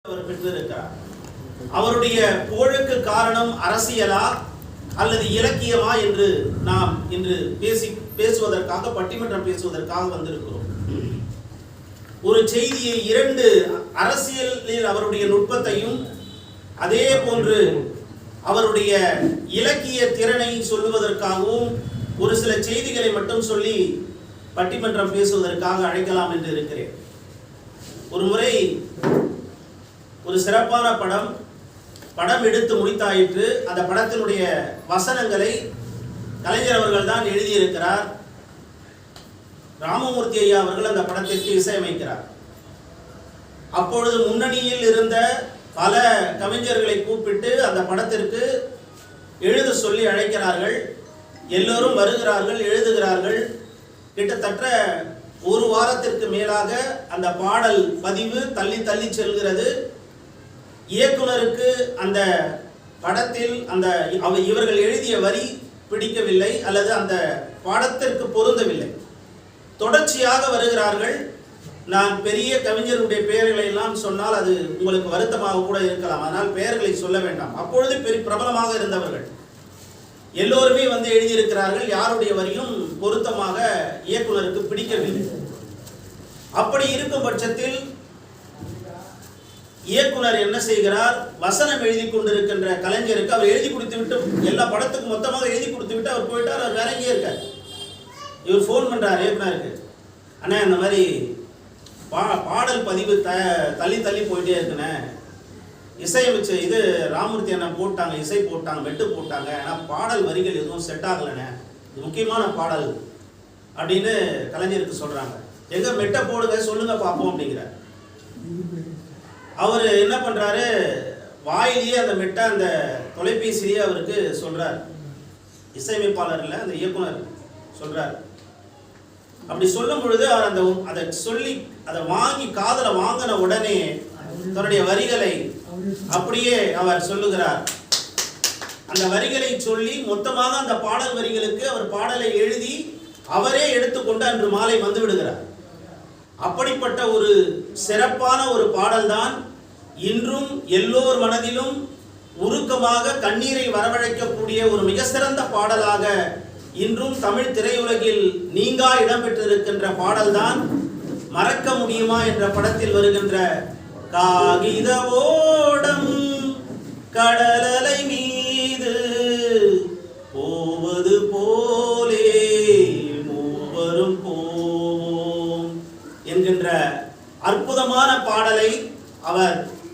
அவர் பெற்றிருக்கிறார். அவருடைய புகழுக்கு காரணம் அரசியலா அல்லது இலக்கியமா என்று நாம் இன்று பேசுவதற்காக பட்டிமன்றம் பேசுவதற்காக வந்திருக்கிறோம். ஒரு செய்தியை இரண்டு அரசியலில் அவருடைய நுட்பத்தையும் அதே போன்று அவருடைய இலக்கிய திறனை சொல்லுவதற்காகவும் ஒரு சில செய்திகளை மட்டும் சொல்லி பட்டிமன்றம் பேசுவதற்காக அழைக்கலாம் என்று இருக்கிறேன். ஒரு முறை ஒரு சிறப்பான படம் எடுத்து முடித்தாயிற்று. அந்த படத்தினுடைய வசனங்களை கலைஞர் அவர்கள் தான் எழுதியிருக்கிறார். ராமமூர்த்தி ஐயா அவர்கள் அந்த படத்திற்கு இசையமைக்கிறார். அப்பொழுது முன்னணியில் இருந்த பல கவிஞர்களை கூப்பிட்டு அந்த படத்திற்கு எழுத சொல்லி அழைக்கிறார்கள். எல்லோரும் வருகிறார்கள், எழுதுகிறார்கள். கிட்டத்தட்ட ஒரு வாரத்திற்கு மேலாக அந்த பாடல் பதிவு தள்ளி தள்ளி செல்கிறது. இயக்குனருக்கு அந்த படத்தில் அந்த இவர்கள் எழுதிய வரி பிடிக்கவில்லை அல்லது அந்த பாடத்திற்கு பொருந்தவில்லை. தொடர்ச்சியாக வருகிறார்கள். நான் பெரிய கவிஞருடைய பெயர்களை எல்லாம் சொன்னால் அது உங்களுக்கு வருத்தமாக கூட இருக்கலாம், ஆனால் பெயர்களை சொல்ல வேண்டாம். அப்பொழுது பெரிய பிரபலமாக இருந்தவர்கள் எல்லோருமே வந்து எழுதியிருக்கிறார்கள். யாருடைய வரியும் பொருத்தமாக இயக்குனருக்கு பிடிக்கவில்லை. அப்படி இருக்கும் பட்சத்தில் இயக்குனர் என்ன செய்கிறார்? வசனம் எழுதி கொண்டிருக்கின்ற கலைஞருக்கு அவர் எழுதி கொடுத்து விட்டு, எல்லா படத்துக்கும் மொத்தமாக எழுதி கொடுத்து விட்டு அவர் போயிட்டார். அவர் வேற எங்கேயே இருக்கார். இவர் ஃபோன் பண்றார் இயக்குனருக்கு, அண்ணா இந்த மாதிரி பாடல் பதிவு தள்ளி தள்ளி போயிட்டே இருக்குண்ணே, இசையமைச்சு இது ராமமூர்த்தி அண்ணா போட்டாங்க, இசை போட்டாங்க, மெட்டு போட்டாங்க, ஆனால் பாடல் வரிகள் எதுவும் செட் ஆகலைண்ணே, இது முக்கியமான பாடல் அப்படின்னு கலைஞருக்கு சொல்றாங்க. எங்க மெட்டை போடுங்க சொல்லுங்க பார்ப்போம் அப்படிங்கிறார். அவர் என்ன பண்றாரு, வாயிலேயே அந்த மெட்டை அந்த தொலைபேசியிலேயே அவருக்கு சொல்றார். இசையமைப்பாளர் இல்லை, அந்த இயக்குனர் சொல்றார். அப்படி சொல்லும் பொழுது அவர் அதை சொல்லி அதை வாங்கி காதல வாங்கின உடனே தன்னுடைய வரிகளை அப்படியே அவர் சொல்லுகிறார். அந்த வரிகளை சொல்லி மொத்தமாக அந்த பாடல் வரிகளுக்கு அவர் பாடலை எழுதி அவரே எடுத்துக்கொண்டு அன்று மாலை வந்து விடுகிறார். அப்படிப்பட்ட ஒரு சிறப்பான ஒரு பாடல் தான் இன்றும் எல்லோர் மனதிலும் உருக்கமாக கண்ணீரை வரவழைக்கக்கூடிய ஒரு மிக சிறந்த பாடலாக இன்றும் தமிழ் திரையுலகில் நீங்கா இடம்பெற்றிருக்கின்ற பாடல் தான் மறக்க முடியுமா என்ற படத்தில் வருகின்ற காகித ஓடம் கடலலை மீது போவது போலே மூவரும் போவோம் என்கின்ற அற்புதமான பாடலை அவர்